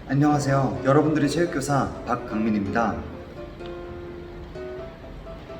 안녕하세요. 여러분들의 체육교사 박강민입니다.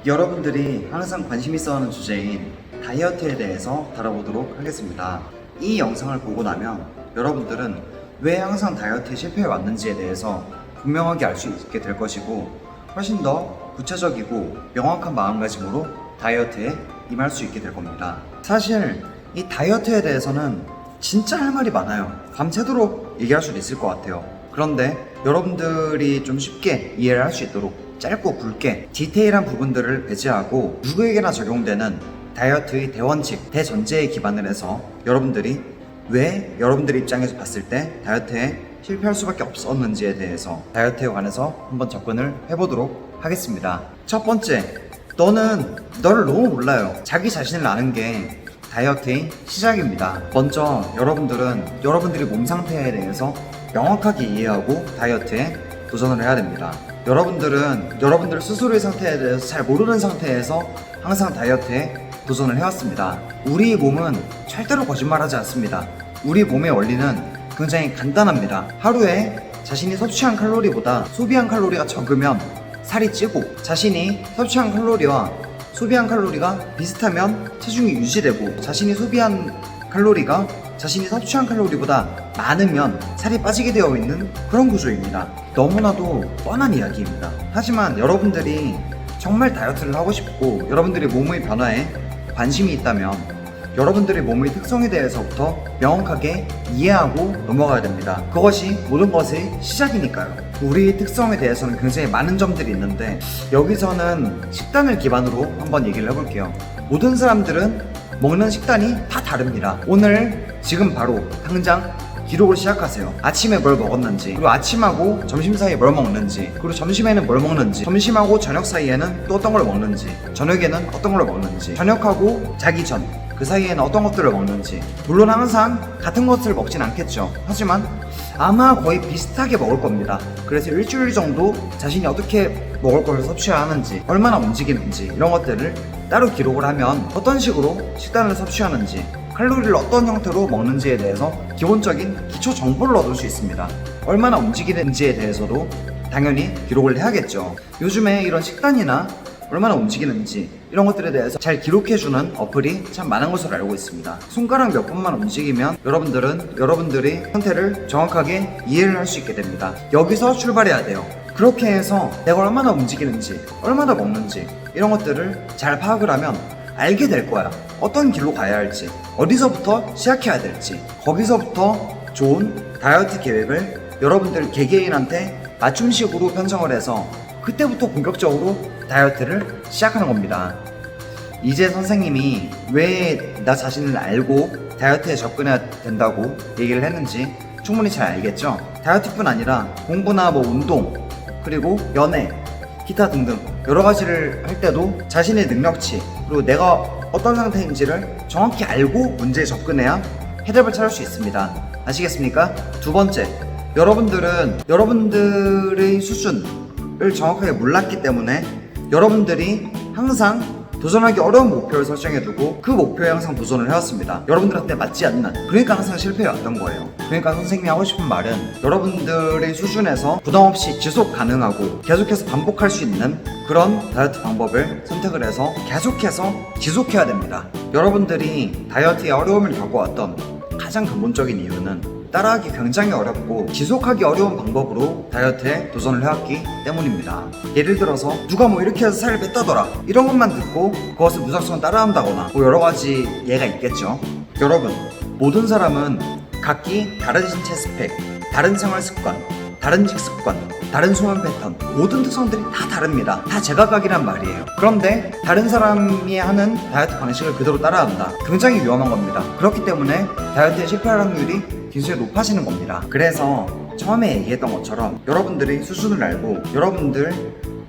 여러분들이 항상 관심 있어 하는 주제인 다이어트에 대해서 다뤄보도록 하겠습니다. 이 영상을 보고 나면 여러분들은 왜 항상 다이어트에 실패해 왔는지에 대해서 분명하게 알 수 있게 될 것이고, 훨씬 더 구체적이고 명확한 마음가짐으로 다이어트에 임할 수 있게 될 겁니다. 사실 이 다이어트에 대해서는 진짜 할 말이 많아요. 밤새도록 얘기할 수도 있을 것 같아요. 그런데 여러분들이 좀 쉽게 이해를 할 수 있도록 짧고 굵게 디테일한 부분들을 배제하고 누구에게나 적용되는 다이어트의 대원칙, 대전제에 기반을 해서 여러분들이 왜 여러분들 입장에서 봤을 때 다이어트에 실패할 수밖에 없었는지에 대해서 다이어트에 관해서 한번 접근을 해보도록 하겠습니다. 첫 번째, 너는 너를 너무 몰라요. 자기 자신을 아는 게 다이어트의 시작입니다. 먼저 여러분들이 몸 상태에 대해서 명확하게 이해하고 다이어트에 도전을 해야 됩니다. 여러분들 스스로의 상태에 대해서 잘 모르는 상태에서 항상 다이어트에 도전을 해왔습니다. 우리 몸은 절대로 거짓말하지 않습니다. 우리 몸의 원리는 굉장히 간단합니다. 하루에 자신이 섭취한 칼로리보다 소비한 칼로리가 적으면 살이 찌고, 자신이 섭취한 칼로리와 소비한 칼로리가 비슷하면 체중이 유지되고, 자신이 소비한 칼로리가 자신이 섭취한 칼로리보다 많으면 살이 빠지게 되어 있는 그런 구조입니다. 너무나도 뻔한 이야기입니다. 하지만 여러분들이 정말 다이어트를 하고 싶고 여러분들이 몸의 변화에 관심이 있다면 여러분들의 몸의 특성에 대해서부터 명확하게 이해하고 넘어가야 됩니다. 그것이 모든 것의 시작이니까요. 우리 특성에 대해서는 굉장히 많은 점들이 있는데, 여기서는 식단을 기반으로 한번 얘기를 해볼게요. 모든 사람들은 먹는 식단이 다 다릅니다. 오늘 지금 바로 당장 기록을 시작하세요. 아침에 뭘 먹었는지, 그리고 아침하고 점심 사이에 뭘 먹는지, 그리고 점심에는 뭘 먹는지, 점심하고 저녁 사이에는 또 어떤 걸 먹는지, 저녁에는 어떤 걸 먹는지, 저녁하고 자기 전 그 사이에는 어떤 것들을 먹는지. 물론 항상 같은 것을 먹진 않겠죠. 하지만 아마 거의 비슷하게 먹을 겁니다. 그래서 일주일 정도 자신이 어떻게 먹을 걸 섭취해야 하는지, 얼마나 움직이는지, 이런 것들을 따로 기록을 하면 어떤 식으로 식단을 섭취하는지, 칼로리를 어떤 형태로 먹는지에 대해서 기본적인 기초 정보를 얻을 수 있습니다. 얼마나 움직이는지에 대해서도 당연히 기록을 해야겠죠. 요즘에 이런 식단이나 얼마나 움직이는지 이런 것들에 대해서 잘 기록해주는 어플이 참 많은 것으로 알고 있습니다. 손가락 몇 번만 움직이면 여러분들의 상태를 정확하게 이해를 할 수 있게 됩니다. 여기서 출발해야 돼요. 그렇게 해서 내가 얼마나 움직이는지, 얼마나 먹는지 이런 것들을 잘 파악을 하면 알게 될 거야. 어떤 길로 가야 할지, 어디서부터 시작해야 될지. 거기서부터 좋은 다이어트 계획을 여러분들 개개인한테 맞춤식으로 편성을 해서 그때부터 본격적으로 다이어트를 시작하는 겁니다. 이제 선생님이 왜 나 자신을 알고 다이어트에 접근해야 된다고 얘기를 했는지 충분히 잘 알겠죠? 다이어트뿐 아니라 공부나 운동, 그리고 연애, 기타 등등 여러 가지를 할 때도 자신의 능력치, 그리고 내가 어떤 상태인지를 정확히 알고 문제에 접근해야 해답을 찾을 수 있습니다. 아시겠습니까? 두 번째, 여러분들의 수준을 정확하게 몰랐기 때문에 여러분들이 항상 도전하기 어려운 목표를 설정해두고 그 목표에 항상 도전을 해왔습니다. 여러분들한테 맞지 않는, 그러니까 항상 실패해왔던 거예요. 그러니까 선생님이 하고 싶은 말은 여러분들의 수준에서 부담없이 지속 가능하고 계속해서 반복할 수 있는 그런 다이어트 방법을 선택을 해서 계속해서 지속해야 됩니다. 여러분들이 다이어트에 어려움을 겪어왔던 가장 근본적인 이유는 따라하기 굉장히 어렵고 지속하기 어려운 방법으로 다이어트에 도전을 해왔기 때문입니다. 예를 들어서 누가 이렇게 해서 살을 뺐다더라, 이런 것만 듣고 그것을 무작정 따라한다거나 여러 가지 예가 있겠죠. 여러분, 모든 사람은 각기 다른 신체 스펙, 다른 생활 습관, 다른 식습관, 다른 수면 패턴, 모든 특성들이 다 다릅니다. 다 제각각이란 말이에요. 그런데 다른 사람이 하는 다이어트 방식을 그대로 따라한다, 굉장히 위험한 겁니다. 그렇기 때문에 다이어트에 실패할 확률이 굉장히 높아지는 겁니다. 그래서 처음에 얘기했던 것처럼 여러분들의 수준을 알고 여러분들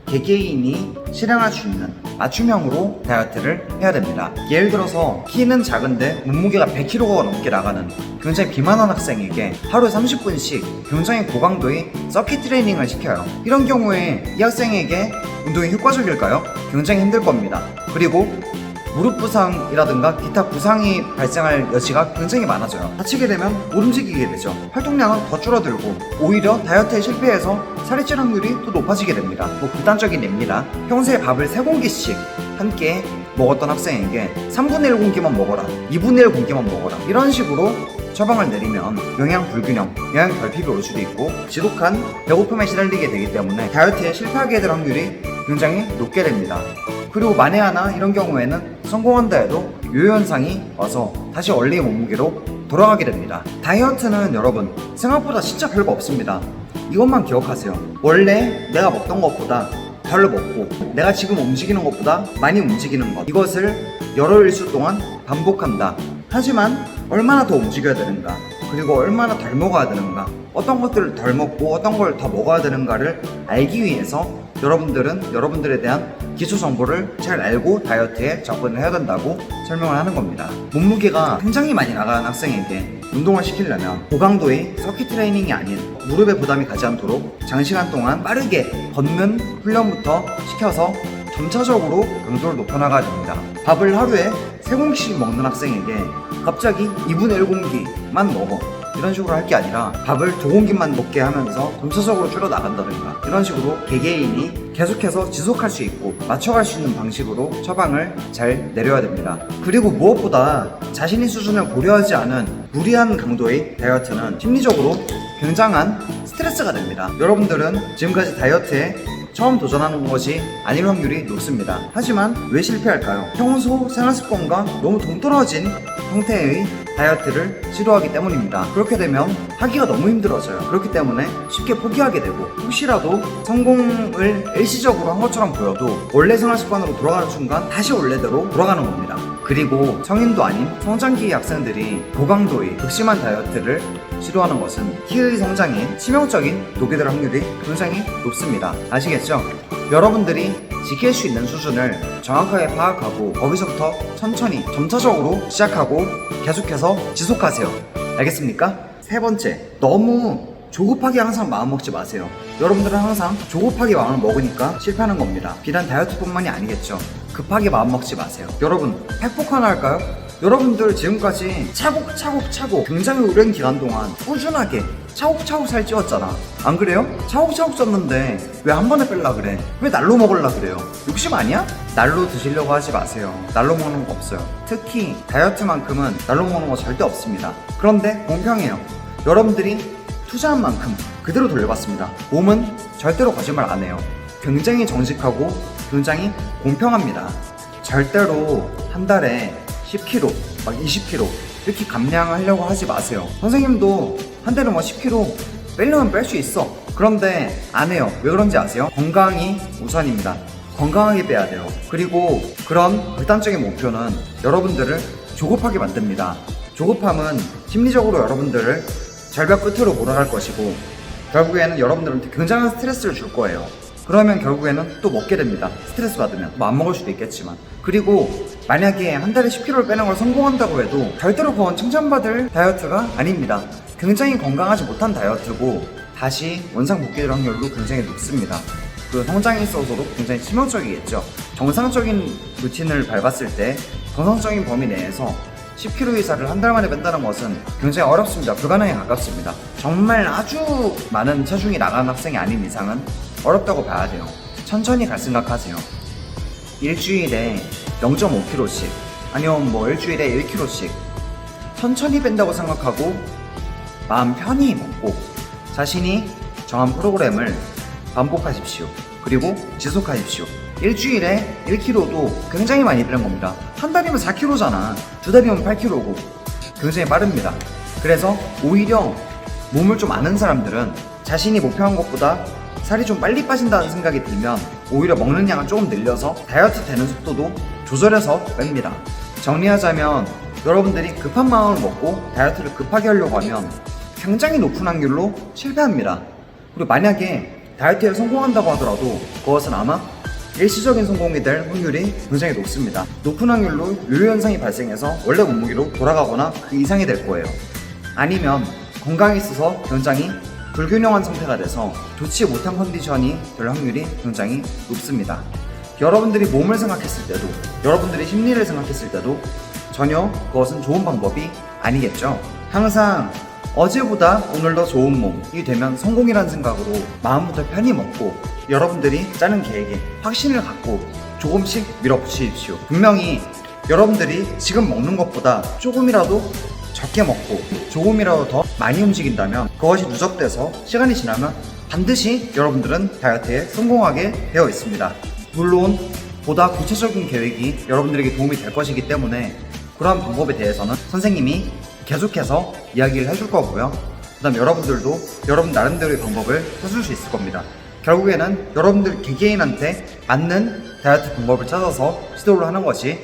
개개인이 실행할 수 있는 맞춤형으로 다이어트를 해야 됩니다. 예를 들어서 키는 작은데 몸무게가 100kg가 넘게 나가는 굉장히 비만한 학생에게 하루에 30분씩 굉장히 고강도의 서킷 트레이닝을 시켜요. 이런 경우에 이 학생에게 운동이 효과적일까요? 굉장히 힘들 겁니다. 그리고 무릎 부상이라든가 기타 부상이 발생할 여지가 굉장히 많아져요. 다치게 되면 못 움직이게 되죠. 활동량은 더 줄어들고 오히려 다이어트에 실패해서 살이 찔 확률이 또 높아지게 됩니다. 뭐 극단적인 예입니다. 평소에 밥을 3공기씩 함께 먹었던 학생에게 3분의 1 공기만 먹어라, 2분의 1 공기만 먹어라, 이런 식으로 처방을 내리면 영양 불균형, 영양 결핍이 올 수도 있고 지독한 배고픔에 시달리게 되기 때문에 다이어트에 실패하게 될 확률이 굉장히 높게 됩니다. 그리고 만에 하나 이런 경우에는 성공한다 해도 요요 현상이 와서 다시 원래의 몸무게로 돌아가게 됩니다. 다이어트는 여러분 생각보다 진짜 별거 없습니다. 이것만 기억하세요. 원래 내가 먹던 것보다 덜 먹고 내가 지금 움직이는 것보다 많이 움직이는 것, 이것을 여러 일수 동안 반복한다. 하지만 얼마나 더 움직여야 되는가, 그리고 얼마나 덜 먹어야 되는가, 어떤 것들을 덜 먹고 어떤 걸 더 먹어야 되는가를 알기 위해서 여러분들은 여러분들에 대한 기초 정보를 잘 알고 다이어트에 접근을 해야 된다고 설명을 하는 겁니다. 몸무게가 굉장히 많이 나가는 학생에게 운동을 시키려면 고강도의 서킷 트레이닝이 아닌 무릎에 부담이 가지 않도록 장시간 동안 빠르게 걷는 훈련부터 시켜서 점차적으로 강도를 높여나가야 됩니다. 밥을 하루에 3공기씩 먹는 학생에게 갑자기 2분의 1공기만 먹어, 이런 식으로 할 게 아니라 밥을 2공기만 먹게 하면서 점차적으로 줄여나간다든가 이런 식으로 개개인이 계속해서 지속할 수 있고 맞춰갈 수 있는 방식으로 처방을 잘 내려야 됩니다. 그리고 무엇보다 자신의 수준을 고려하지 않은 무리한 강도의 다이어트는 심리적으로 굉장한 스트레스가 됩니다. 여러분들은 지금까지 다이어트에 처음 도전하는 것이 아닐 확률이 높습니다. 하지만 왜 실패할까요? 평소 생활습관과 너무 동떨어진 형태의 다이어트를 시도하기 때문입니다. 그렇게 되면 하기가 너무 힘들어져요. 그렇기 때문에 쉽게 포기하게 되고 혹시라도 성공을 일시적으로 한 것처럼 보여도 원래 생활습관으로 돌아가는 순간 다시 원래대로 돌아가는 겁니다. 그리고 성인도 아닌 성장기 학생들이 고강도의 극심한 다이어트를 시도하는 것은 키의 성장에 치명적인 독이 될 확률이 굉장히 높습니다. 아시겠죠? 여러분들이 지킬 수 있는 수준을 정확하게 파악하고 거기서부터 천천히 점차적으로 시작하고 계속해서 지속하세요. 알겠습니까? 세 번째, 너무 조급하게 항상 마음 먹지 마세요. 여러분들은 항상 조급하게 마음을 먹으니까 실패하는 겁니다. 비단 다이어트뿐만이 아니겠죠. 급하게 마음 먹지 마세요. 여러분, 팩폭 하나 할까요? 여러분들 지금까지 차곡차곡 굉장히 오랜 기간 동안 꾸준하게 차곡차곡 살 찌웠잖아. 안 그래요? 차곡차곡 쪘는데 왜 한 번에 뺄라 그래? 왜 날로 먹으려 그래요? 욕심 아니야? 날로 드시려고 하지 마세요. 날로 먹는 거 없어요. 특히 다이어트만큼은 날로 먹는 거 절대 없습니다. 그런데 공평해요. 여러분들이 투자한 만큼 그대로 돌려받습니다. 몸은 절대로 거짓말 안 해요. 굉장히 정직하고 굉장히 공평합니다. 절대로 한 달에 10kg, 막 20kg 이렇게 감량하려고 하지 마세요. 선생님도 한 달에 뭐 10kg 빼려면 뺄 수 있어. 그런데 안 해요. 왜 그런지 아세요? 건강이 우선입니다. 건강하게 빼야 돼요. 그리고 그런 극단적인 목표는 여러분들을 조급하게 만듭니다. 조급함은 심리적으로 여러분들을 절벽 끝으로 몰아갈 것이고 결국에는 여러분들한테 굉장한 스트레스를 줄 거예요. 그러면 결국에는 또 먹게 됩니다. 스트레스 받으면 뭐 안 먹을 수도 있겠지만. 그리고 만약에 한 달에 10kg를 빼는 걸 성공한다고 해도 절대로 그건 칭찬받을 다이어트가 아닙니다. 굉장히 건강하지 못한 다이어트고 다시 원상복귀될 확률도 굉장히 높습니다. 그 성장에 있어서도 굉장히 치명적이겠죠. 정상적인 루틴을 밟았을 때 정상적인 범위 내에서 10kg 이상을 한 달 만에 뺀다는 것은 굉장히 어렵습니다. 불가능에 가깝습니다. 정말 아주 많은 체중이 나가는 학생이 아닌 이상은 어렵다고 봐야 돼요. 천천히 갈 생각하세요. 일주일에 0.5kg씩 아니면 뭐 일주일에 1kg씩 천천히 뺀다고 생각하고 마음 편히 먹고 자신이 정한 프로그램을 반복하십시오. 그리고 지속하십시오. 일주일에 1kg도 굉장히 많이 빼는 겁니다. 한 달이면 4kg잖아. 두 달이면 8kg고 굉장히 빠릅니다. 그래서 오히려 몸을 좀 아는 사람들은 자신이 목표한 것보다 살이 좀 빨리 빠진다는 생각이 들면 오히려 먹는 양을 조금 늘려서 다이어트 되는 속도도 조절해서 뺍니다. 정리하자면 여러분들이 급한 마음을 먹고 다이어트를 급하게 하려고 하면 굉장히 높은 확률로 실패합니다. 그리고 만약에 다이어트에 성공한다고 하더라도 그것은 아마 일시적인 성공이 될 확률이 굉장히 높습니다. 높은 확률로 요요 현상이 발생해서 원래 몸무게로 돌아가거나 그 이상이 될 거예요. 아니면 건강에 있어서 굉장히 불균형한 상태가 돼서 좋지 못한 컨디션이 될 확률이 굉장히 높습니다. 여러분들이 몸을 생각했을 때도, 여러분들이 심리를 생각했을 때도 전혀 그것은 좋은 방법이 아니겠죠. 항상 어제보다 오늘 더 좋은 몸이 되면 성공이라는 생각으로 마음부터 편히 먹고 여러분들이 짜는 계획에 확신을 갖고 조금씩 밀어붙이십시오. 분명히 여러분들이 지금 먹는 것보다 조금이라도 적게 먹고 조금이라도 더 많이 움직인다면 그것이 누적돼서 시간이 지나면 반드시 여러분들은 다이어트에 성공하게 되어 있습니다. 물론 보다 구체적인 계획이 여러분들에게 도움이 될 것이기 때문에 그러한 방법에 대해서는 선생님이 계속해서 이야기를 해줄 거고요. 그 다음 여러분들도 여러분 나름대로의 방법을 찾을 수 있을 겁니다. 결국에는 여러분들 개개인한테 맞는 다이어트 방법을 찾아서 시도를 하는 것이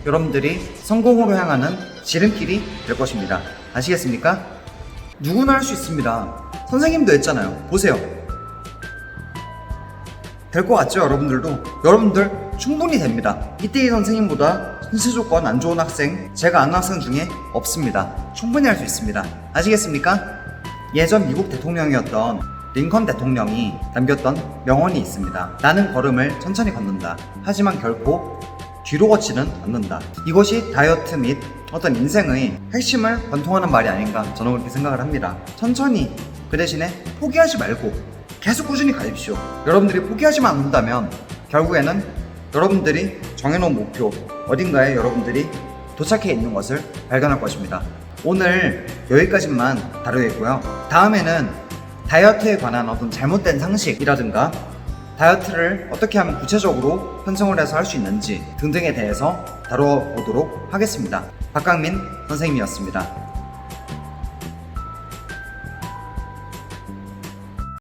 여러분들이 성공으로 향하는 지름길이 될 것입니다. 아시겠습니까? 누구나 할 수 있습니다. 선생님도 했잖아요. 보세요. 될 것 같죠? 여러분들도? 여러분들 충분히 됩니다. 이태희 선생님보다 신체 조건 안 좋은 학생, 제가 아는 학생 중에 없습니다. 충분히 할 수 있습니다. 아시겠습니까? 예전 미국 대통령이었던 링컨 대통령이 남겼던 명언이 있습니다. 나는 걸음을 천천히 걷는다. 하지만 결코 뒤로 걷지는 않는다. 이것이 다이어트 및 어떤 인생의 핵심을 관통하는 말이 아닌가 저는 그렇게 생각을 합니다. 천천히, 그 대신에 포기하지 말고 계속 꾸준히 가십시오. 여러분들이 포기하지만 않는다면 결국에는 여러분들이 정해놓은 목표 어딘가에 여러분들이 도착해 있는 것을 발견할 것입니다. 오늘 여기까지만 다루겠고요. 다음에는 다이어트에 관한 어떤 잘못된 상식이라든가 다이어트를 어떻게 하면 구체적으로 편성을 해서 할 수 있는지 등등에 대해서 다뤄보도록 하겠습니다. 박강민 선생님이었습니다.